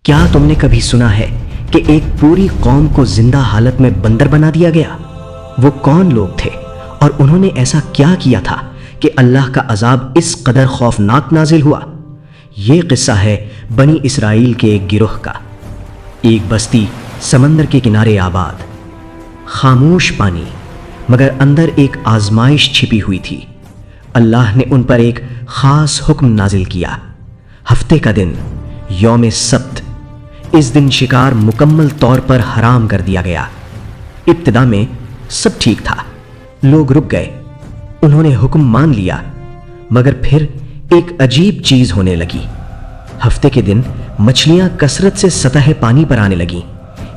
کیا تم نے کبھی سنا ہے کہ ایک پوری قوم کو زندہ حالت میں بندر بنا دیا گیا؟ وہ کون لوگ تھے اور انہوں نے ایسا کیا کیا تھا کہ اللہ کا عذاب اس قدر خوفناک نازل ہوا؟ یہ قصہ ہے بنی اسرائیل کے ایک گروہ کا۔ ایک بستی سمندر کے کنارے آباد، خاموش پانی، مگر اندر ایک آزمائش چھپی ہوئی تھی۔ اللہ نے ان پر ایک خاص حکم نازل کیا۔ ہفتے کا دن، یوم سبت، اس دن شکار مکمل طور پر حرام کر دیا گیا۔ ابتدا میں سب ٹھیک تھا، لوگ رک گئے، انہوں نے حکم مان لیا، مگر پھر ایک عجیب چیز ہونے لگی۔ ہفتے کے دن مچھلیاں کثرت سے سطح پانی پر آنے لگیں،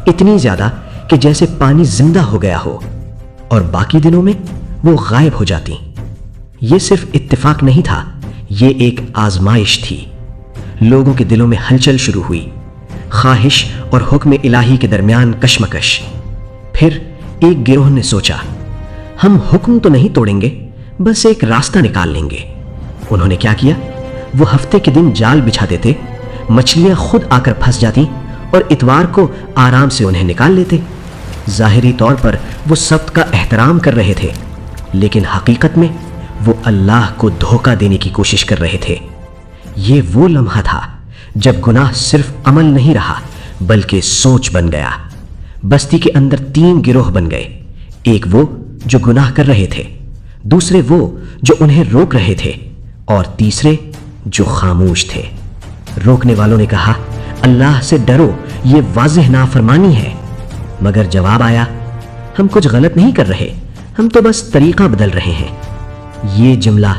اتنی زیادہ کہ جیسے پانی زندہ ہو گیا ہو، اور باقی دنوں میں وہ غائب ہو جاتی۔ یہ صرف اتفاق نہیں تھا، یہ ایک آزمائش تھی۔ لوگوں کے دلوں میں ہلچل شروع ہوئی، خواہش اور حکم الہی کے درمیان کشمکش۔ پھر ایک گروہ نے سوچا، ہم حکم تو نہیں توڑیں گے، بس ایک راستہ نکال لیں گے۔ انہوں نے کیا کیا؟ وہ ہفتے کے دن جال بچھا دیتے، مچھلیاں خود آ کر پھنس جاتی اور اتوار کو آرام سے انہیں نکال لیتے۔ ظاہری طور پر وہ سبت کا احترام کر رہے تھے، لیکن حقیقت میں وہ اللہ کو دھوکہ دینے کی کوشش کر رہے تھے۔ یہ وہ لمحہ تھا جب گناہ صرف عمل نہیں رہا بلکہ سوچ بن گیا۔ بستی کے اندر 3 گروہ بن گئے، ایک وہ جو گناہ کر رہے تھے، دوسرے وہ جو انہیں روک رہے تھے، اور تیسرے جو خاموش تھے۔ روکنے والوں نے کہا، اللہ سے ڈرو، یہ واضح نافرمانی ہے۔ مگر جواب آیا، ہم کچھ غلط نہیں کر رہے، ہم تو بس طریقہ بدل رہے ہیں۔ یہ جملہ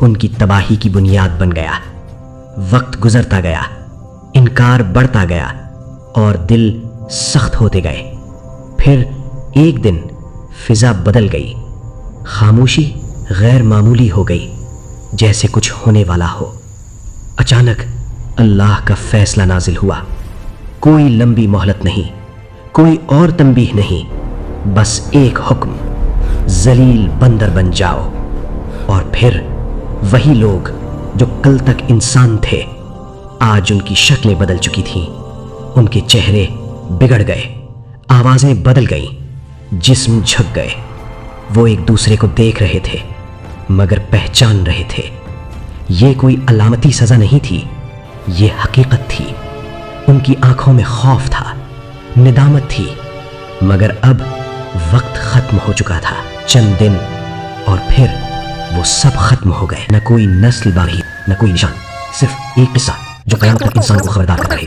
ان کی تباہی کی بنیاد بن گیا۔ وقت گزرتا گیا، انکار بڑھتا گیا اور دل سخت ہوتے گئے۔ پھر ایک دن فضا بدل گئی، خاموشی غیر معمولی ہو گئی، جیسے کچھ ہونے والا ہو۔ اچانک اللہ کا فیصلہ نازل ہوا۔ کوئی لمبی مہلت نہیں، کوئی اور تنبیہ نہیں، بس ایک حکم، ذلیل بندر بن جاؤ۔ اور پھر وہی لوگ جو کل تک انسان تھے، آج ان کی شکلیں بدل چکی تھیں، ان کے چہرے بگڑ گئے، آوازیں بدل گئیں، جسم جھک گئے۔ وہ ایک دوسرے کو دیکھ رہے تھے مگر پہچان رہے تھے۔ یہ کوئی علامتی سزا نہیں تھی، یہ حقیقت تھی۔ ان کی آنکھوں میں خوف تھا، ندامت تھی، مگر اب وقت ختم ہو چکا تھا۔ چند دن اور پھر وہ سب ختم ہو گئے۔ نہ کوئی نسل باقی، نہ کوئی نشان، صرف ایک قصہ جو قیامت تک انسان کو خبردار کرتا رہے۔